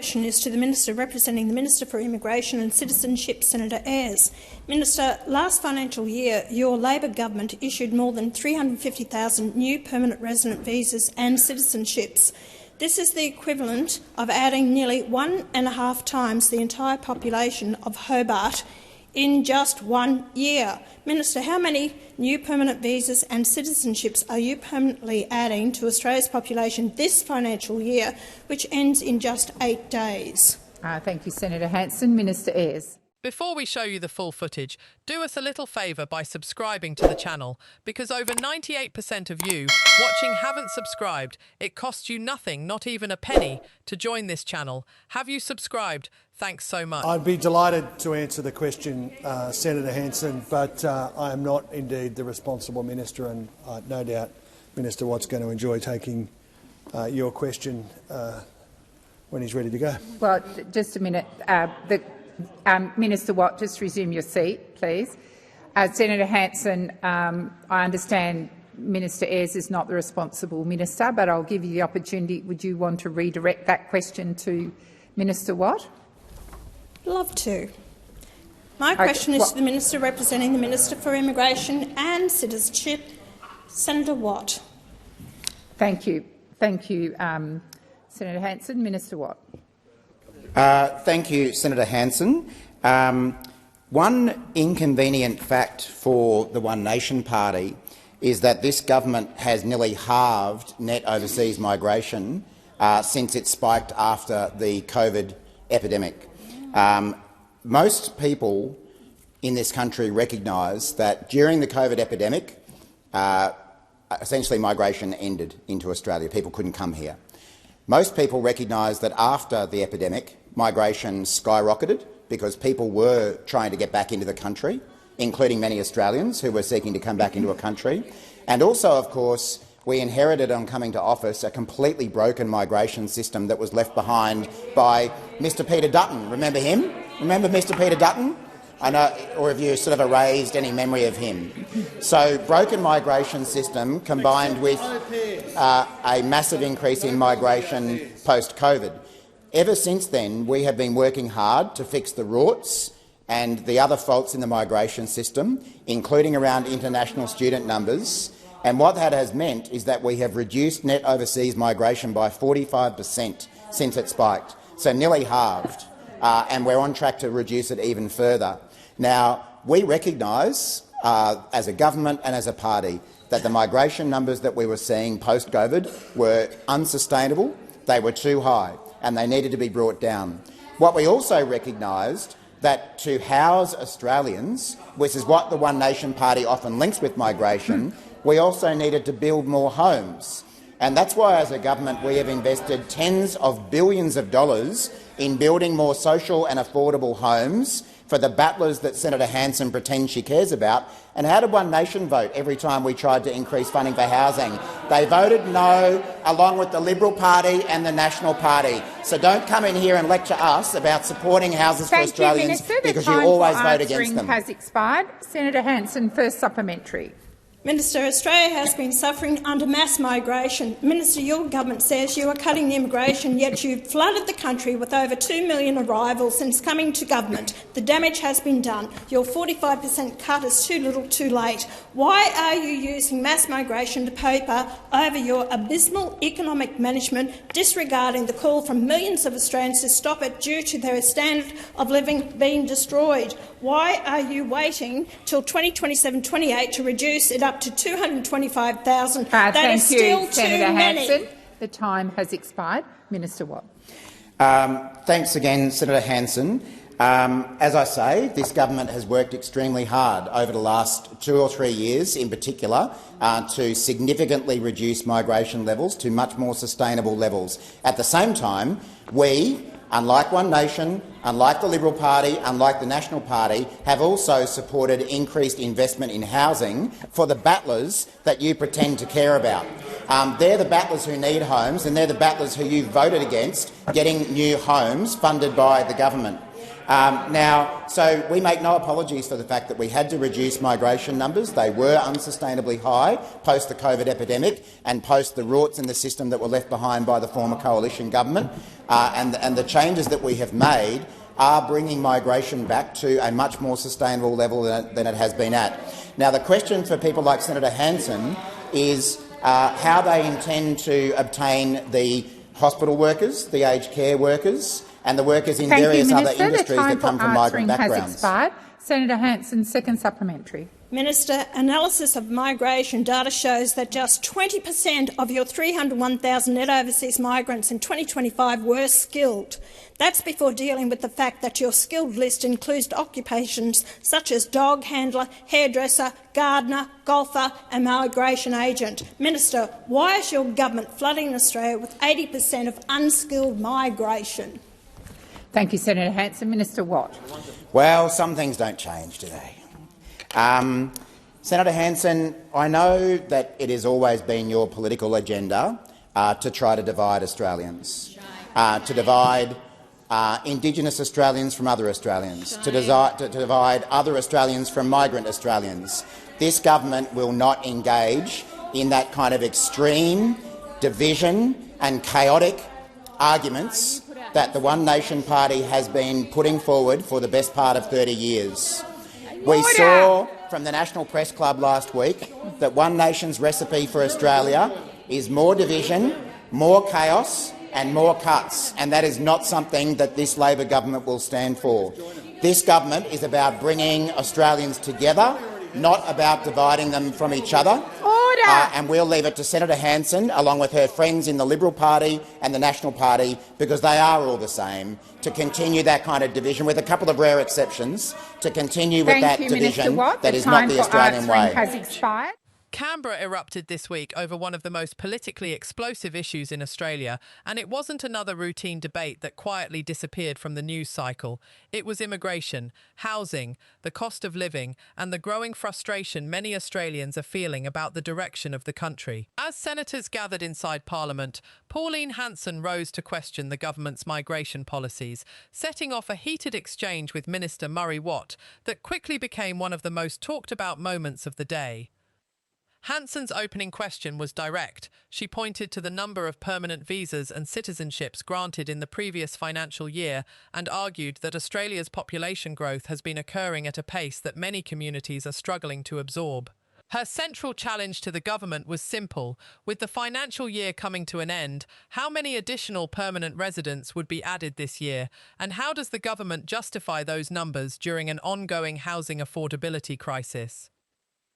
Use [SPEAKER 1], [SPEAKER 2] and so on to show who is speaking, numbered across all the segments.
[SPEAKER 1] question is to the Minister representing the Minister for Immigration and Citizenship, Senator Ayres. Minister, last financial year, your Labor government issued more than 350,000 new permanent resident visas and citizenships. This is the equivalent of adding nearly 1.5 times the entire population of Hobart in just 1 year. Minister, how many new permanent visas and citizenships are you permanently adding to Australia's population this financial year, which ends in just 8 days?
[SPEAKER 2] Thank you, Senator Hanson. Minister Ayres.
[SPEAKER 3] Before we show you the full footage, do us a little favour by subscribing to the channel, because over 98% of you watching haven't subscribed. It costs you nothing, not even a penny, to join this channel. Have you subscribed? Thanks so much.
[SPEAKER 4] I'd be delighted to answer the question, Senator Hanson, but I am not indeed the responsible minister, and no doubt Minister Watt's going to enjoy taking your question when he's ready to go.
[SPEAKER 2] Well, just a minute. Minister Watt, just resume your seat, please. Senator Hanson, I understand Minister Ayres is not the responsible minister, but I'll give you the opportunity. Would you want to redirect that question to Minister Watt?
[SPEAKER 1] Love to. My question is to the Minister representing the Minister for Immigration and Citizenship, Senator Watt.
[SPEAKER 2] Thank you. Thank you, Senator Hanson. Minister Watt.
[SPEAKER 5] Thank you, Senator Hanson. One inconvenient fact for the One Nation Party is that this government has nearly halved net overseas migration since it spiked after the COVID epidemic. Most people in this country recognise that during the COVID epidemic, essentially migration ended into Australia. People couldn't come here. Most people recognise that after the epidemic, migration skyrocketed because people were trying to get back into the country, including many Australians who were seeking to come back into a country. And also, of course, we inherited on coming to office a completely broken migration system that was left behind by Mr Peter Dutton. Remember him? Remember Mr Peter Dutton? I know, or have you sort of erased any memory of him? So, broken migration system combined with a massive increase in migration post-COVID. Ever since then, we have been working hard to fix the rorts and the other faults in the migration system, including around international student numbers. And what that has meant is that we have reduced net overseas migration by 45% since it spiked, so nearly halved, and we're on track to reduce it even further. Now, we recognise, as a government and as a party, that the migration numbers that we were seeing post-COVID were unsustainable, they were too high, and they needed to be brought down. What we also recognised that to house Australians, which is what the One Nation Party often links with migration, we also needed to build more homes. And that's why, as a government, we have invested tens of billions of dollars in building more social and affordable homes for the battlers that Senator Hanson pretends she cares about. And how did One Nation vote every time we tried to increase funding for housing? They voted no, along with the Liberal Party and the National Party. So don't come in here and lecture us about supporting houses for Australians, because you always vote against them.
[SPEAKER 2] The time for answering has expired. Senator Hanson, first supplementary.
[SPEAKER 1] Minister, Australia has been suffering under mass migration. Minister, your government says you are cutting immigration, yet you've flooded the country with over 2 million arrivals since coming to government. The damage has been done. Your 45% cut is too little too late. Why are you using mass migration to paper over your abysmal economic management, disregarding the call from millions of Australians to stop it due to their standard of living being destroyed? Why are you waiting till 2027-28 to reduce it up to 225,000? That is still too many.
[SPEAKER 2] Hanson. The time has expired. Minister Watt.
[SPEAKER 5] Thanks again, Senator Hanson. As I say, this government has worked extremely hard over the last 2 or 3 years in particular to significantly reduce migration levels to much more sustainable levels. At the same time, we, unlike One Nation, unlike the Liberal Party, unlike the National Party, have also supported increased investment in housing for the battlers that you pretend to care about. They're the battlers who need homes, and they're the battlers who you voted against getting new homes funded by the government. So we make no apologies for the fact that we had to reduce migration numbers. They were unsustainably high post the COVID epidemic and post the rorts in the system that were left behind by the former coalition government. And the changes that we have made are bringing migration back to a much more sustainable level than it has been at. Now, the question for people like Senator Hanson is how they intend to obtain the hospital workers, the aged care workers and the workers in various other industries that come from migrant backgrounds.
[SPEAKER 2] Has expired. Senator Hanson, second supplementary.
[SPEAKER 1] Minister, analysis of migration data shows that just 20% of your 301,000 net overseas migrants in 2025 were skilled. That's before dealing with the fact that your skilled list includes occupations such as dog handler, hairdresser, gardener, golfer and migration agent. Minister, why is your government flooding Australia with 80% of unskilled migration?
[SPEAKER 2] Thank you, Senator Hanson. Minister Watt.
[SPEAKER 5] Well, some things don't change, do they? Senator Hanson, I know that it has always been your political agenda to try to divide Australians, to divide Indigenous Australians from other Australians, to divide other Australians from migrant Australians. This government will not engage in that kind of extreme division and chaotic arguments that the One Nation Party has been putting forward for the best part of 30 years. We saw from the National Press Club last week that One Nation's recipe for Australia is more division, more chaos and more cuts, and that is not something that this Labor government will stand for. This government is about bringing Australians together, not about dividing them from each other. And we'll leave it to Senator Hanson, along with her friends in the Liberal Party and the National Party, because they are all the same, to continue that kind of division, with a couple of rare exceptions, to continue with that division that is not the Australian way.
[SPEAKER 2] Has expired.
[SPEAKER 3] Canberra erupted this week over one of the most politically explosive issues in Australia, and it wasn't another routine debate that quietly disappeared from the news cycle. It was immigration, housing, the cost of living, and the growing frustration many Australians are feeling about the direction of the country. As senators gathered inside Parliament, Pauline Hanson rose to question the government's migration policies, setting off a heated exchange with Minister Murray Watt that quickly became one of the most talked about moments of the day. Hanson's opening question was direct. She pointed to the number of permanent visas and citizenships granted in the previous financial year and argued that Australia's population growth has been occurring at a pace that many communities are struggling to absorb. Her central challenge to the government was simple. With the financial year coming to an end, how many additional permanent residents would be added this year, and how does the government justify those numbers during an ongoing housing affordability crisis?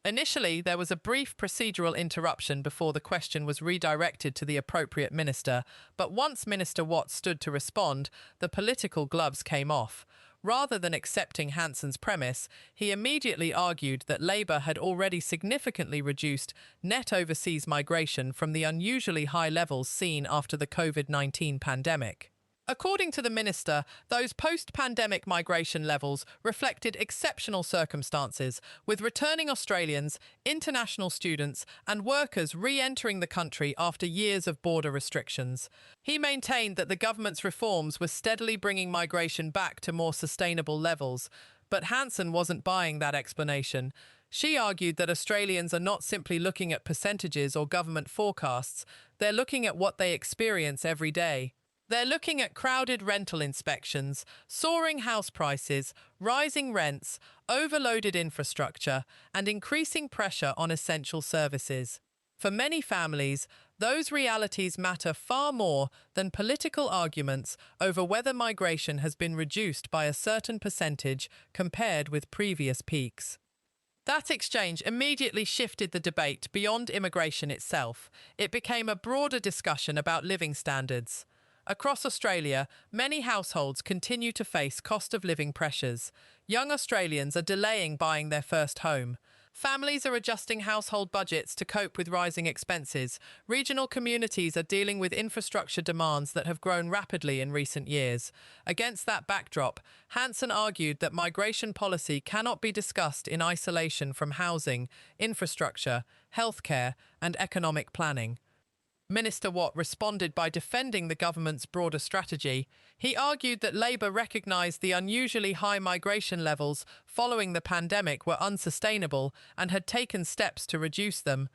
[SPEAKER 3] Initially, there was a brief procedural interruption before the question was redirected to the appropriate minister, but once Minister Watt stood to respond, the political gloves came off. Rather than accepting Hanson's premise, he immediately argued that Labor had already significantly reduced net overseas migration from the unusually high levels seen after the COVID-19 pandemic. According to the minister, those post-pandemic migration levels reflected exceptional circumstances, with returning Australians, international students and workers re-entering the country after years of border restrictions. He maintained that the government's reforms were steadily bringing migration back to more sustainable levels, but Hanson wasn't buying that explanation. She argued that Australians are not simply looking at percentages or government forecasts, they're looking at what they experience every day. They're looking at crowded rental inspections, soaring house prices, rising rents, overloaded infrastructure, and increasing pressure on essential services. For many families, those realities matter far more than political arguments over whether migration has been reduced by a certain percentage compared with previous peaks. That exchange immediately shifted the debate beyond immigration itself. It became a broader discussion about living standards. Across Australia, many households continue to face cost of living pressures. Young Australians are delaying buying their first home. Families are adjusting household budgets to cope with rising expenses. Regional communities are dealing with infrastructure demands that have grown rapidly in recent years. Against that backdrop, Hanson argued that migration policy cannot be discussed in isolation from housing, infrastructure, healthcare, and economic planning. Minister Watt responded by defending the government's broader strategy. He argued that Labour recognised the unusually high migration levels following the pandemic were unsustainable and had taken steps to reduce them.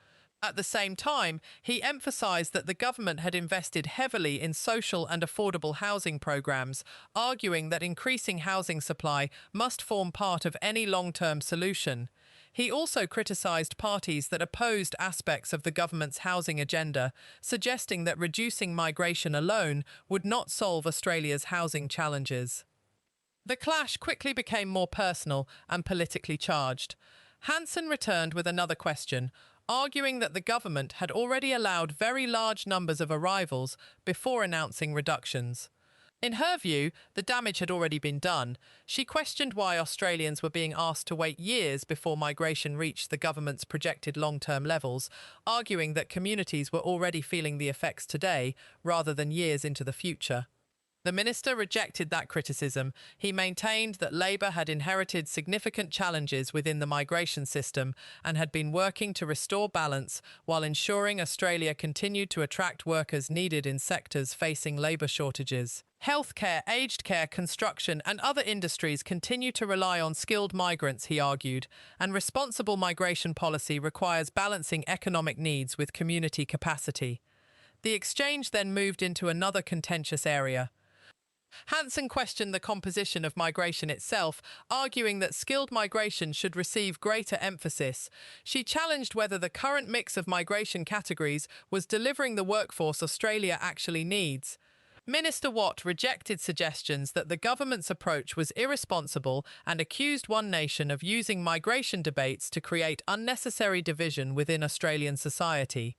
[SPEAKER 3] At the same time, he emphasised that the government had invested heavily in social and affordable housing programmes, arguing that increasing housing supply must form part of any long-term solution. He also criticised parties that opposed aspects of the government's housing agenda, suggesting that reducing migration alone would not solve Australia's housing challenges. The clash quickly became more personal and politically charged. Hanson returned with another question, arguing that the government had already allowed very large numbers of arrivals before announcing reductions. In her view, the damage had already been done. She questioned why Australians were being asked to wait years before migration reached the government's projected long-term levels, arguing that communities were already feeling the effects today rather than years into the future. The minister rejected that criticism. He maintained that Labour had inherited significant challenges within the migration system and had been working to restore balance while ensuring Australia continued to attract workers needed in sectors facing labour shortages. Healthcare, aged care, construction and other industries continue to rely on skilled migrants, he argued, and responsible migration policy requires balancing economic needs with community capacity. The exchange then moved into another contentious area. Hanson questioned the composition of migration itself, arguing that skilled migration should receive greater emphasis. She challenged whether the current mix of migration categories was delivering the workforce Australia actually needs. Minister Watt rejected suggestions that the government's approach was irresponsible and accused One Nation of using migration debates to create unnecessary division within Australian society.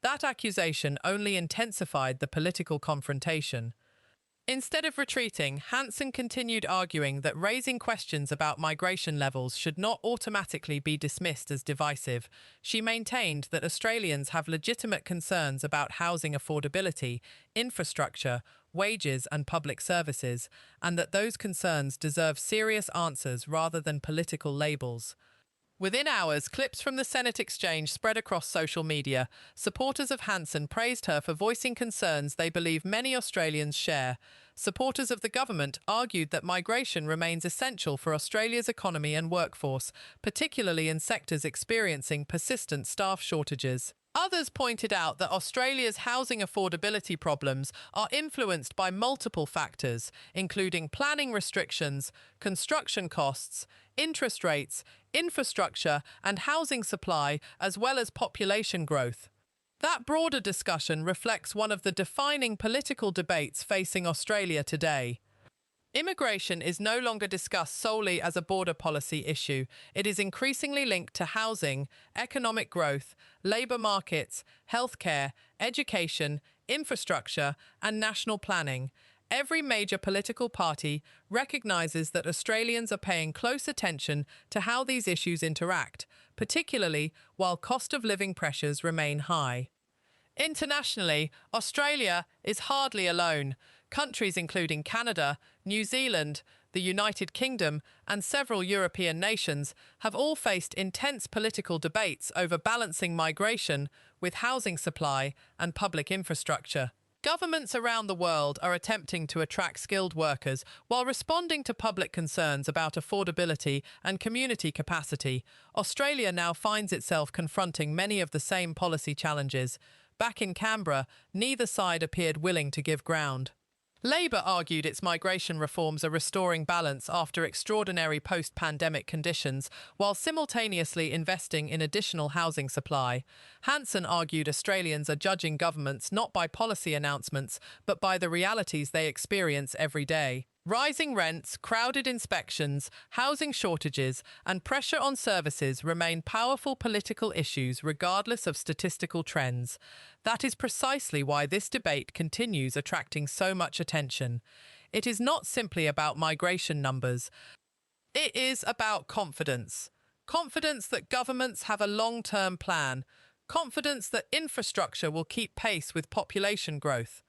[SPEAKER 3] That accusation only intensified the political confrontation. Instead of retreating, Hanson continued arguing that raising questions about migration levels should not automatically be dismissed as divisive. She maintained that Australians have legitimate concerns about housing affordability, infrastructure, wages and public services, and that those concerns deserve serious answers rather than political labels. Within hours, clips from the Senate exchange spread across social media. Supporters of Hanson praised her for voicing concerns they believe many Australians share. Supporters of the government argued that migration remains essential for Australia's economy and workforce, particularly in sectors experiencing persistent staff shortages. Others pointed out that Australia's housing affordability problems are influenced by multiple factors, including planning restrictions, construction costs, interest rates, infrastructure and housing supply, as well as population growth. That broader discussion reflects one of the defining political debates facing Australia today. Immigration is no longer discussed solely as a border policy issue. It is increasingly linked to housing, economic growth, labour markets, healthcare, education, infrastructure, and national planning. Every major political party recognises that Australians are paying close attention to how these issues interact, particularly while cost of living pressures remain high. Internationally, Australia is hardly alone. Countries including Canada, New Zealand, the United Kingdom, and several European nations have all faced intense political debates over balancing migration with housing supply and public infrastructure. Governments around the world are attempting to attract skilled workers while responding to public concerns about affordability and community capacity. Australia now finds itself confronting many of the same policy challenges. Back in Canberra, neither side appeared willing to give ground. Labour argued its migration reforms are restoring balance after extraordinary post-pandemic conditions, while simultaneously investing in additional housing supply. Hanson argued Australians are judging governments not by policy announcements, but by the realities they experience every day. Rising rents, crowded inspections, housing shortages, and pressure on services remain powerful political issues regardless of statistical trends. That is precisely why this debate continues attracting so much attention. It is not simply about migration numbers. It is about confidence. Confidence that governments have a long-term plan. Confidence that infrastructure will keep pace with population growth.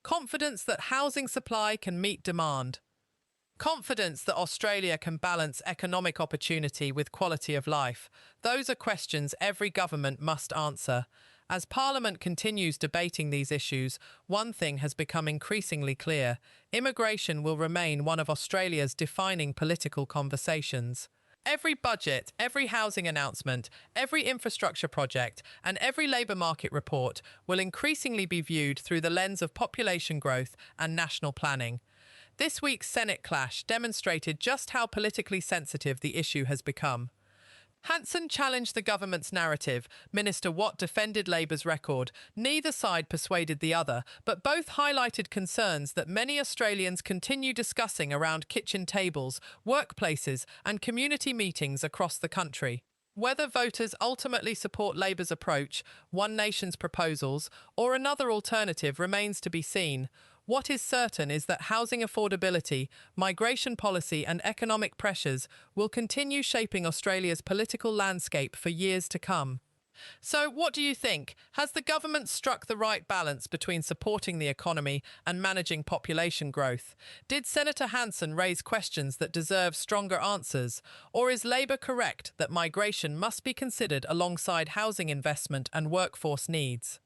[SPEAKER 3] Confidence that housing supply can meet demand. Confidence that Australia can balance economic opportunity with quality of life. Those are questions every government must answer. As Parliament continues debating these issues, one thing has become increasingly clear: immigration will remain one of Australia's defining political conversations. Every budget, every housing announcement, every infrastructure project, and every labour market report will increasingly be viewed through the lens of population growth and national planning. This week's Senate clash demonstrated just how politically sensitive the issue has become. Hanson challenged the government's narrative. Minister Watt defended Labour's record. Neither side persuaded the other, but both highlighted concerns that many Australians continue discussing around kitchen tables, workplaces, and community meetings across the country. Whether voters ultimately support Labour's approach, One Nation's proposals, or another alternative remains to be seen. What is certain is that housing affordability, migration policy and economic pressures will continue shaping Australia's political landscape for years to come. So, what do you think? Has the government struck the right balance between supporting the economy and managing population growth? Did Senator Hanson raise questions that deserve stronger answers? Or is Labor correct that migration must be considered alongside housing investment and workforce needs?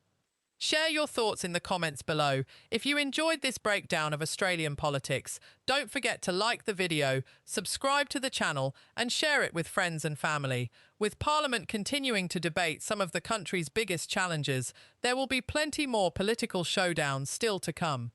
[SPEAKER 3] Share your thoughts in the comments below. If you enjoyed this breakdown of Australian politics, don't forget to like the video, subscribe to the channel, and share it with friends and family. With Parliament continuing to debate some of the country's biggest challenges, there will be plenty more political showdowns still to come.